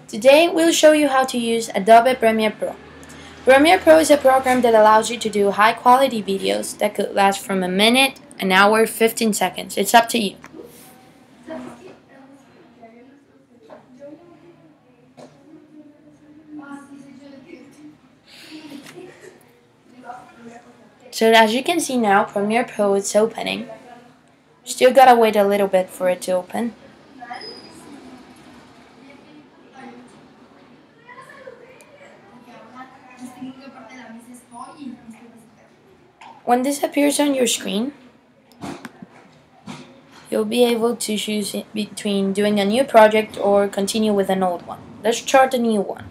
Today we'll show you how to use Adobe Premiere Pro. Premiere Pro is a program that allows you to do high quality videos that could last from a minute, an hour, 15 seconds. It's up to you. So as you can see now, Premiere Pro is opening. Still gotta wait a little bit for it to open. When this appears on your screen, you'll be able to choose between doing a new project or continue with an old one. Let's start a new one.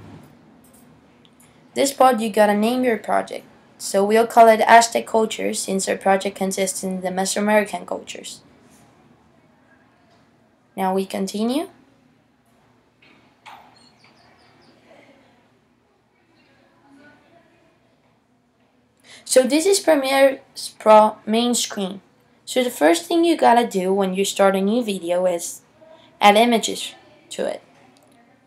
This part you gotta name your project. So we'll call it Aztec Culture since our project consists in the Mesoamerican cultures. Now we continue. So this is Premiere Pro main screen. So the first thing you gotta do when you start a new video is add images to it.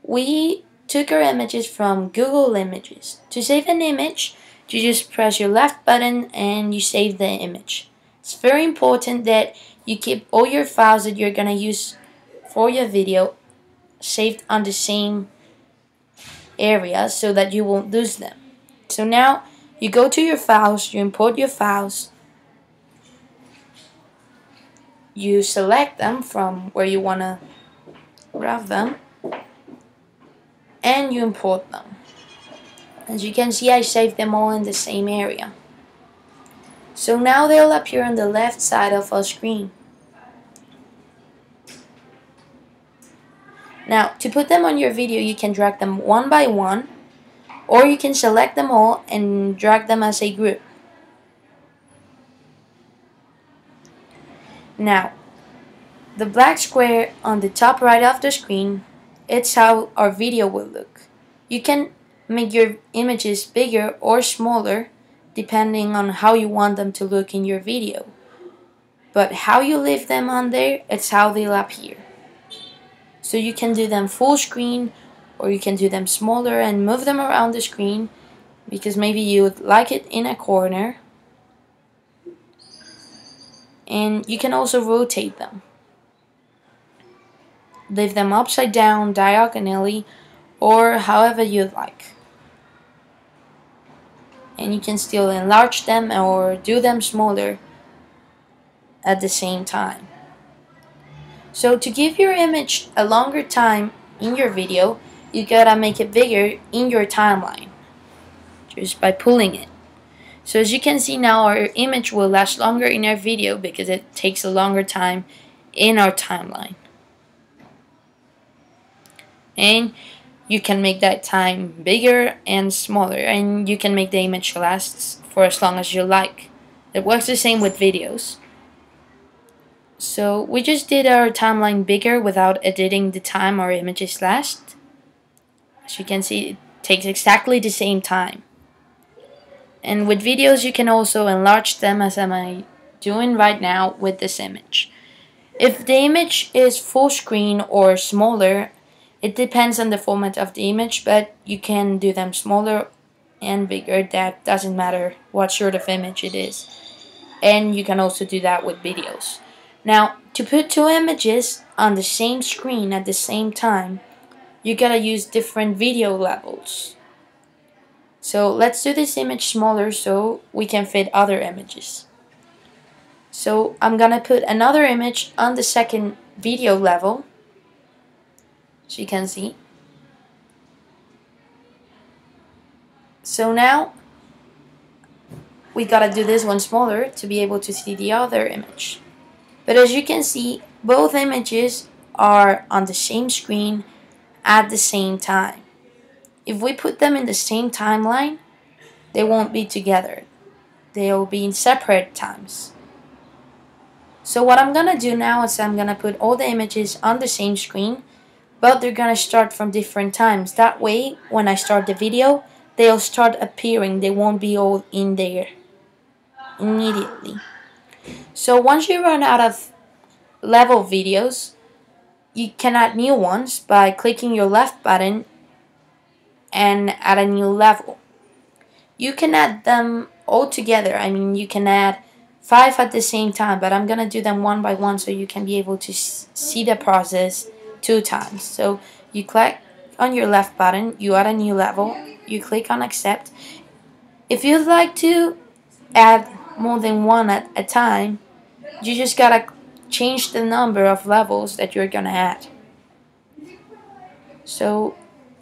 We took our images from Google Images. To save an image, you just press your left button and you save the image. It's very important that you keep all your files that you're gonna use for your video saved on the same area so that you won't lose them. So now you go to your files, you import your files, you select them from where you want to grab them, and you import them. As you can see, I saved them all in the same area. So now they'll appear on the left side of our screen. Now, to put them on your video, you can drag them one by one, or you can select them all and drag them as a group. Now, the black square on the top right of the screen, it's how our video will look. You can make your images bigger or smaller depending on how you want them to look in your video. But how you leave them on there, it's how they'll appear. So you can do them full screen, or you can do them smaller and move them around the screen because maybe you would like it in a corner. And you can also rotate them. Leave them upside down, diagonally, or however you'd like. And you can still enlarge them or do them smaller at the same time. So to give your image a longer time in your video, you gotta make it bigger in your timeline just by pulling it. So as you can see now, our image will last longer in our video because it takes a longer time in our timeline. And you can make that time bigger and smaller, and you can make the image last for as long as you like. It works the same with videos. So we just did our timeline bigger without editing the time our images last. As you can see, it takes exactly the same time. And with videos you can also enlarge them as I'm doing right now with this image. If the image is full screen or smaller, it depends on the format of the image, but you can do them smaller and bigger. That doesn't matter what sort of image it is. And you can also do that with videos. Now, to put two images on the same screen at the same time, you gotta use different video levels. So let's do this image smaller so we can fit other images. So I'm gonna put another image on the second video level, as you can see. So now we gotta do this one smaller to be able to see the other image. But as you can see, both images are on the same screen at the same time. If we put them in the same timeline, they won't be together. They'll be in separate times. So what I'm gonna do now is I'm gonna put all the images on the same screen, but they're gonna start from different times. That way, when I start the video, they'll start appearing. They won't be all in there immediately. So once you run out of level videos, you can add new ones by clicking your left button and add a new level. You can add them all together. I mean, you can add 5 at the same time, but I'm gonna do them one by one so you can be able to see the process 2 times. So you click on your left button, you add a new level, you click on accept. If you'd like to add more than one at a time, you just gotta change the number of levels that you're gonna add. So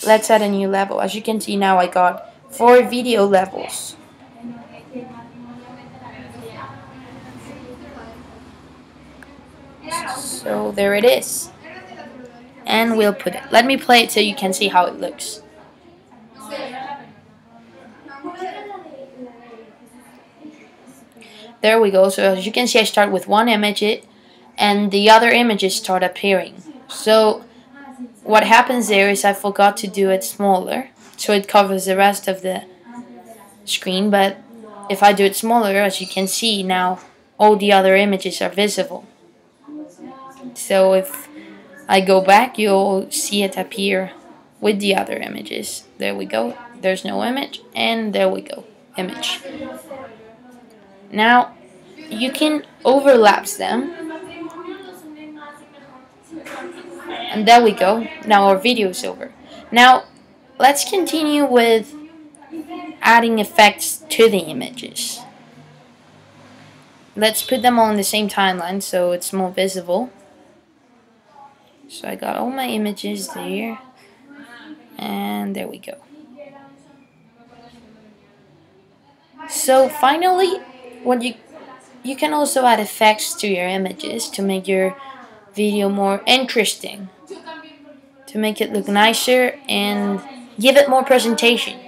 let's add a new level. As you can see now, I got 4 video levels. So there it is. And we'll put it. Let me play it so you can see how it looks. There we go. So as you can see, I start with one image and the other images start appearing. So what happens there is I forgot to do it smaller, so it covers the rest of the screen, but if I do it smaller, as you can see now, all the other images are visible. So if I go back, you'll see it appear with the other images. There we go. There's no image, and there we go. Image. Now, you can overlap them. And there we go. Now our video is over. Now, let's continue with adding effects to the images. Let's put them all in the same timeline so it's more visible. So I got all my images there. And there we go. So finally, what you can also add effects to your images to make your video more interesting, to make it look nicer and give it more presentation.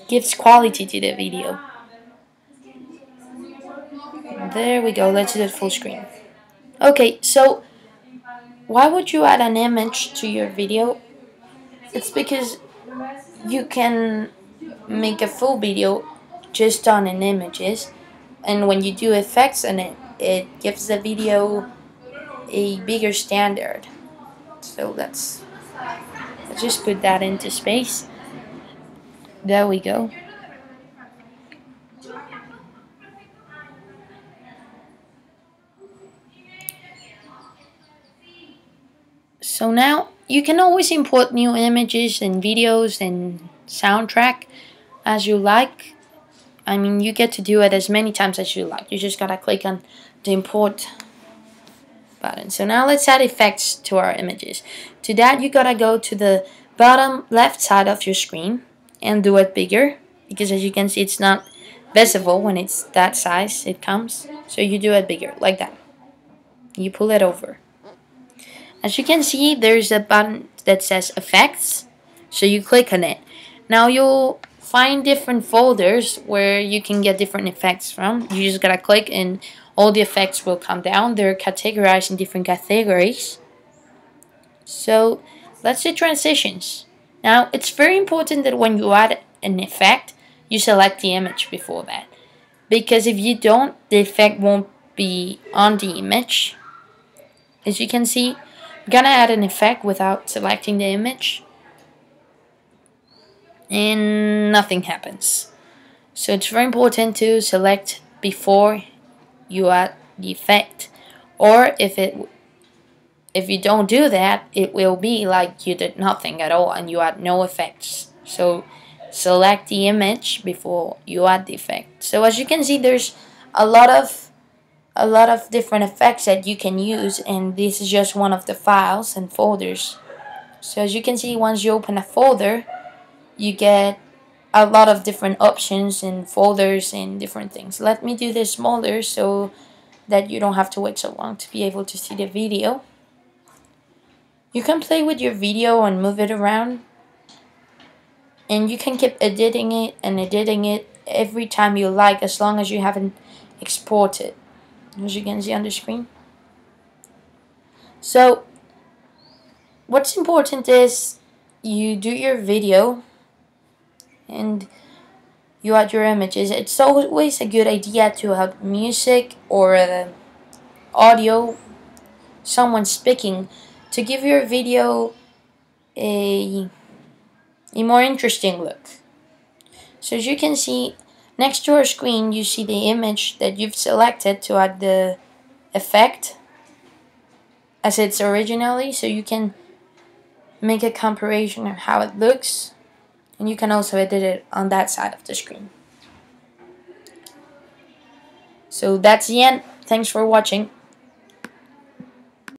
Gives quality to the video. There we go. Let's do it full screen. Okay, so why would you add an image to your video? It's because you can make a full video just on an images, and when you do effects on it, it gives the video a bigger standard. So let's just put that into space. There we go. So now you can always import new images and videos and soundtrack as you like. I mean, you get to do it as many times as you like. You just gotta click on the import button. So now let's add effects to our images. To that, you gotta go to the bottom left side of your screen and do it bigger, because as you can see, it's not visible when it's that size it comes. So you do it bigger, like that. You pull it over. As you can see, there's a button that says effects, so you click on it. Now you'll find different folders where you can get different effects from. You just gotta click and all the effects will come down. They're categorized in different categories. So let's do transitions. Now it's very important that when you add an effect, you select the image before that, because if you don't, the effect won't be on the image. As you can see, I'm gonna add an effect without selecting the image, and nothing happens. So it's very important to select before you add the effect, or if you don't do that, it will be like you did nothing at all and you add no effects. So select the image before you add the effect. So as you can see, there's a lot of different effects that you can use, and this is just one of the files and folders. So as you can see, once you open a folder, you get a lot of different options and folders and different things. Let me do this smaller so that you don't have to wait so long to be able to see the video. You can play with your video and move it around, and you can keep editing it and editing it every time you like, as long as you haven't exported, as you can see on the screen. So what's important is you do your video and you add your images. It's always a good idea to have music or audio, someone speaking, to give your video a a more interesting look. So as you can see, next to our screen you see the image that you've selected to add the effect as it's originally, so you can make a comparison of how it looks, and you can also edit it on that side of the screen. So that's the end. Thanks for watching.